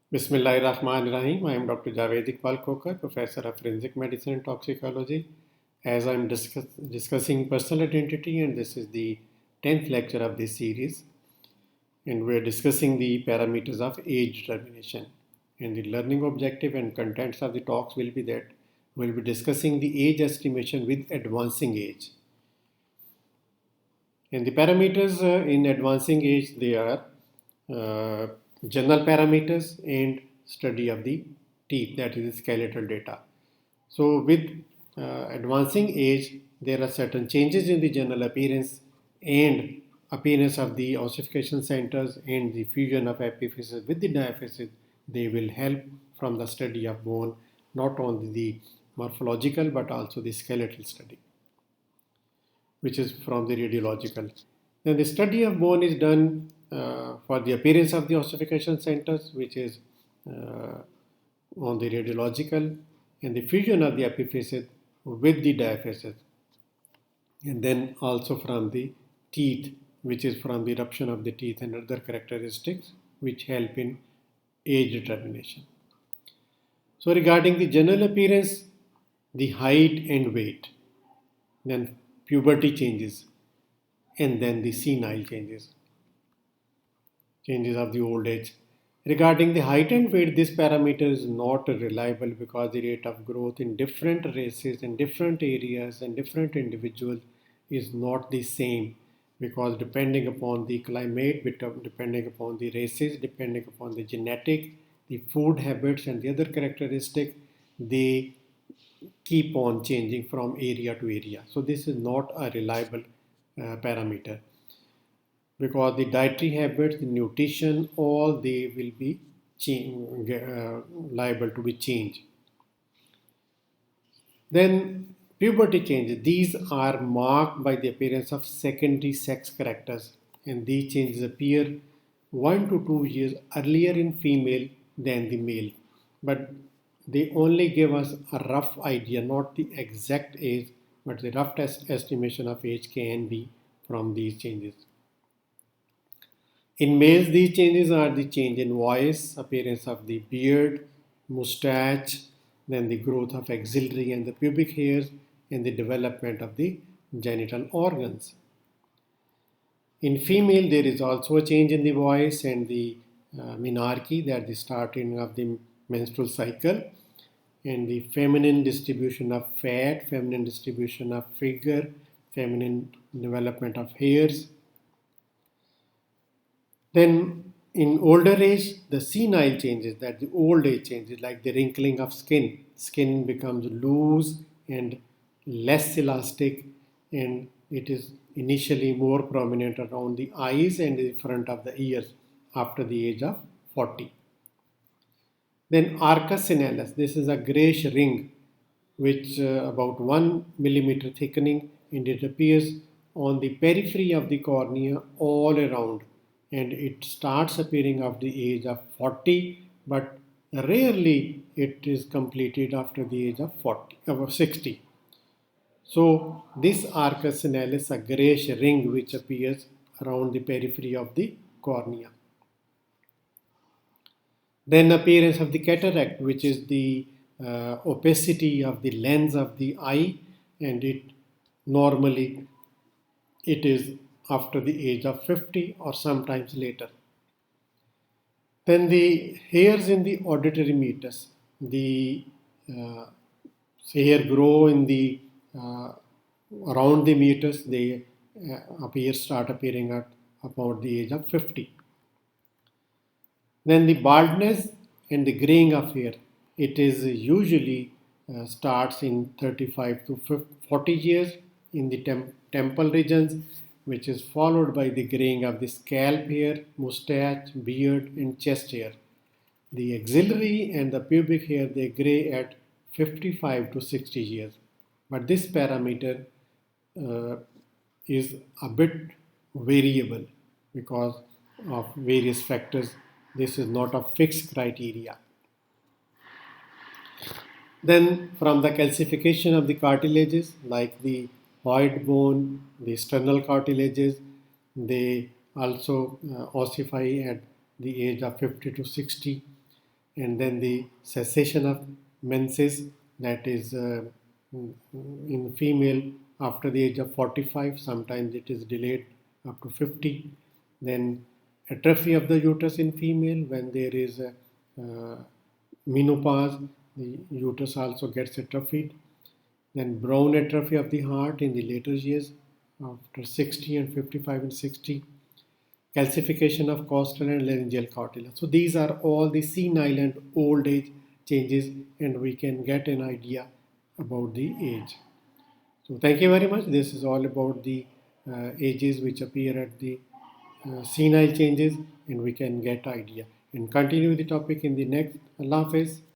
Bismillahirrahmanirrahim. I am Dr. Javed Iqbal Kokar, Professor of Forensic Medicine and Toxicology. As I am discussing personal identity, and this is the 10th lecture of this series, and we are discussing the parameters of age determination. And the learning objective and contents of the talks will be that we'll be discussing the age estimation with advancing age. And the parameters in advancing age, they are uh, general parameters and study of the teeth, that is skeletal data. So with advancing age, there are certain changes in the general appearance and appearance of the ossification centers and the fusion of epiphyses with the diaphyses. They will help from the study of bone, not only the morphological but also the skeletal study, which is from the radiological. Then the study of bone is done for the appearance of the ossification centers, which is on the radiological, and the fusion of the epiphyses with the diaphyses, and then also from the teeth, which is from the eruption of the teeth and other characteristics which help in age determination. So regarding the general appearance, the height and weight, then puberty changes, and then the senile changes of the old age. Regarding the height and weight, this parameter is not reliable because the rate of growth in different races, in different areas, and different individuals is not the same, because depending upon the climate, depending upon the races, depending upon the genetic, the food habits, and the other characteristics, they keep on changing from area to area. So this is not a reliable parameter, because the dietary habits, the nutrition, all they will be liable to be changed. Then puberty changes. These are marked by the appearance of secondary sex characters, and these changes appear 1 to 2 years earlier in female than the male. But they only give us a rough idea, not the exact age, but the rough estimation of age can be from these changes. In males, these changes are the change in voice, appearance of the beard, mustache, then the growth of axillary and the pubic hairs, and the development of the genital organs. In female, there is also a change in the voice and the menarche, that is the starting of the menstrual cycle, and the feminine distribution of fat, feminine distribution of figure, feminine development of hairs. Then in older age, the senile changes, that the old age changes, like the wrinkling of skin. Skin becomes loose and less elastic, and it is initially more prominent around the eyes and the front of the ears after the age of 40. Then Arcus senalis, this is a grayish ring which about 1 millimeter thickening, and it appears on the periphery of the cornea all around, and it starts appearing after the age of 40, but rarely it is completed after the age of 60. So this Arcus senalis, a grayish ring which appears around the periphery of the cornea. Then appearance of the cataract, which is the opacity of the lens of the eye, and it normally it is after the age of 50 or sometimes later. Then the hairs in the auditory meatus, the hair grow in the around the meatus, they start appearing at about the age of 50. Then the baldness and the graying of hair, it is usually starts in 35 to 40 years in the temple regions, which is followed by the graying of the scalp hair, mustache, beard, and chest hair. The axillary and the pubic hair, they gray at 55 to 60 years. But this parameter is a bit variable because of various factors. This is not a fixed criteria. Then from the calcification of the cartilages, like the hyoid bone, the sternal cartilages, they also ossify at the age of 50 to 60. and then the cessation of menses, that is in female after the age of 45, sometimes it is delayed up to 50. Then atrophy of the uterus in female, when there is a menopause, the uterus also gets atrophied. Then brown atrophy of the heart in the later years after 60 and 55 and 60. Calcification of costal and laryngeal cartilage. So these are all the senile and old age changes, and we can get an idea about the age. So thank you very much. This is all about the ages which appear at the senile changes, and we can get idea and continue the topic in the next. Allah Hafiz.